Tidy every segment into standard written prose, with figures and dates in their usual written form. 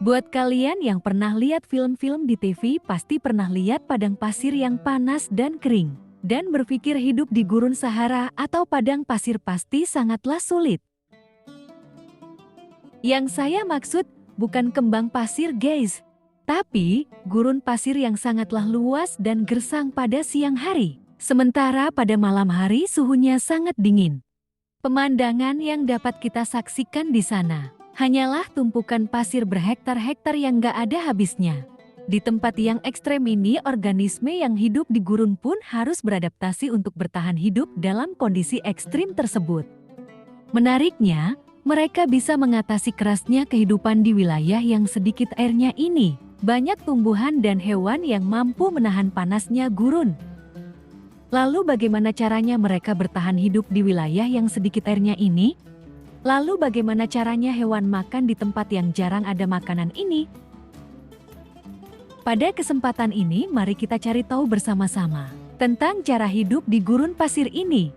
Buat kalian yang pernah lihat film-film di TV pasti pernah lihat padang pasir yang panas dan kering. Dan berpikir hidup di gurun Sahara atau padang pasir pasti sangatlah sulit. Yang saya maksud bukan kembang pasir guys, tapi gurun pasir yang sangatlah luas dan gersang pada siang hari. Sementara pada malam hari suhunya sangat dingin. Pemandangan yang dapat kita saksikan di sana hanyalah tumpukan pasir berhektar-hektar yang gak ada habisnya. Di tempat yang ekstrem ini, organisme yang hidup di gurun pun harus beradaptasi untuk bertahan hidup dalam kondisi ekstrim tersebut. Menariknya, mereka bisa mengatasi kerasnya kehidupan di wilayah yang sedikit airnya ini. Banyak tumbuhan dan hewan yang mampu menahan panasnya gurun. Lalu bagaimana caranya mereka bertahan hidup di wilayah yang sedikit airnya ini? Lalu bagaimana caranya hewan makan di tempat yang jarang ada makanan ini? Pada kesempatan ini mari kita cari tahu bersama-sama tentang cara hidup di gurun pasir ini.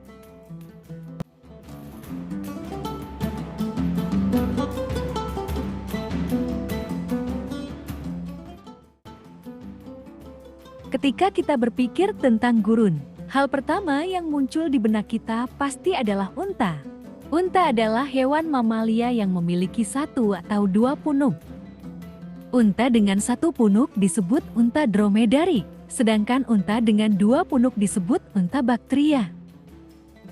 Ketika kita berpikir tentang gurun, hal pertama yang muncul di benak kita pasti adalah unta. Unta adalah hewan mamalia yang memiliki satu atau dua punuk. Unta dengan satu punuk disebut unta dromedari, sedangkan unta dengan dua punuk disebut unta baktria.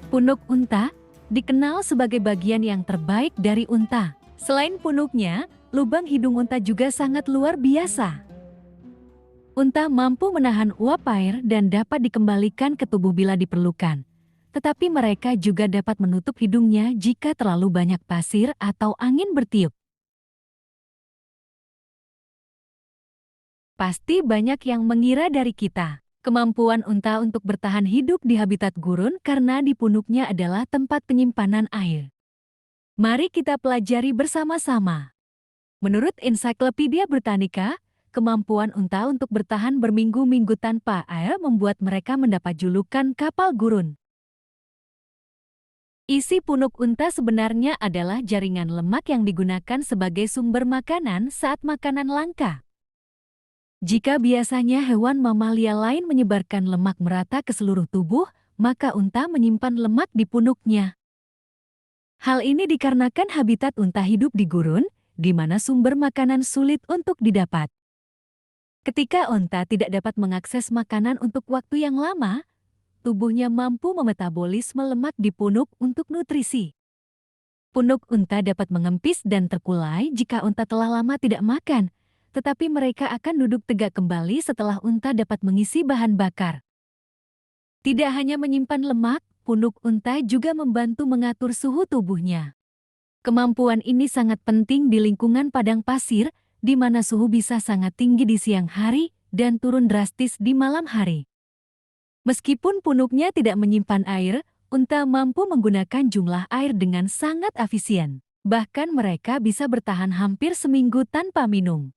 Punuk unta dikenal sebagai bagian yang terbaik dari unta. Selain punuknya, lubang hidung unta juga sangat luar biasa. Unta mampu menahan uap air dan dapat dikembalikan ke tubuh bila diperlukan. Tetapi mereka juga dapat menutup hidungnya jika terlalu banyak pasir atau angin bertiup. Pasti banyak yang mengira dari kita, kemampuan unta untuk bertahan hidup di habitat gurun karena di punuknya adalah tempat penyimpanan air. Mari kita pelajari bersama-sama. Menurut Ensiklopedia Britannica, kemampuan unta untuk bertahan berminggu-minggu tanpa air membuat mereka mendapat julukan kapal gurun. Isi punuk unta sebenarnya adalah jaringan lemak yang digunakan sebagai sumber makanan saat makanan langka. Jika biasanya hewan mamalia lain menyebarkan lemak merata ke seluruh tubuh, maka unta menyimpan lemak di punuknya. Hal ini dikarenakan habitat unta hidup di gurun, di mana sumber makanan sulit untuk didapat. Ketika unta tidak dapat mengakses makanan untuk waktu yang lama, tubuhnya mampu memetabolisme lemak di punuk untuk nutrisi. Punuk unta dapat mengempis dan terkulai jika unta telah lama tidak makan, tetapi mereka akan duduk tegak kembali setelah unta dapat mengisi bahan bakar. Tidak hanya menyimpan lemak, punuk unta juga membantu mengatur suhu tubuhnya. Kemampuan ini sangat penting di lingkungan padang pasir, di mana suhu bisa sangat tinggi di siang hari dan turun drastis di malam hari. Meskipun punuknya tidak menyimpan air, unta mampu menggunakan jumlah air dengan sangat efisien. Bahkan mereka bisa bertahan hampir seminggu tanpa minum.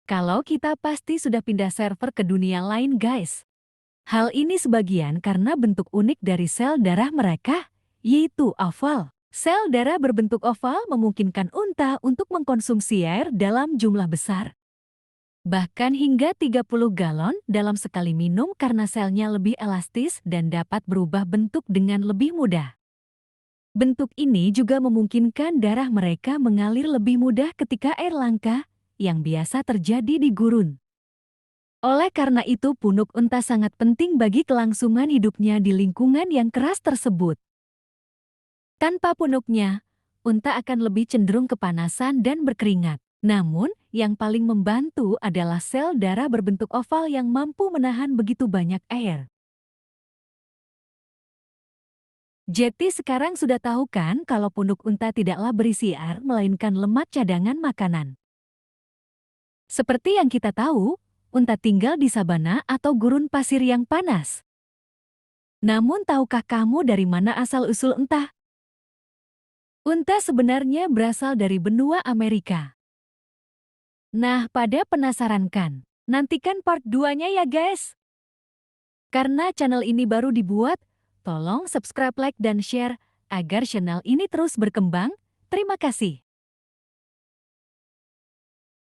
Kalau kita pasti sudah pindah server ke dunia lain guys. Hal ini sebagian karena bentuk unik dari sel darah mereka, yaitu oval. Sel darah berbentuk oval memungkinkan unta untuk mengkonsumsi air dalam jumlah besar. Bahkan hingga 30 galon dalam sekali minum karena selnya lebih elastis dan dapat berubah bentuk dengan lebih mudah. Bentuk ini juga memungkinkan darah mereka mengalir lebih mudah ketika air langka, yang biasa terjadi di gurun. Oleh karena itu punuk unta sangat penting bagi kelangsungan hidupnya di lingkungan yang keras tersebut. Tanpa punuknya, unta akan lebih cenderung kepanasan dan berkeringat. Namun, yang paling membantu adalah sel darah berbentuk oval yang mampu menahan begitu banyak air. Jadi sekarang sudah tahu kan kalau punuk unta tidaklah berisi air melainkan lemak cadangan makanan. Seperti yang kita tahu, unta tinggal di sabana atau gurun pasir yang panas. Namun tahukah kamu dari mana asal-usul unta? Unta sebenarnya berasal dari benua Amerika. Nah, pada penasaran kan? Nantikan part 2-nya ya guys. Karena channel ini baru dibuat, tolong subscribe, like, dan share agar channel ini terus berkembang. Terima kasih.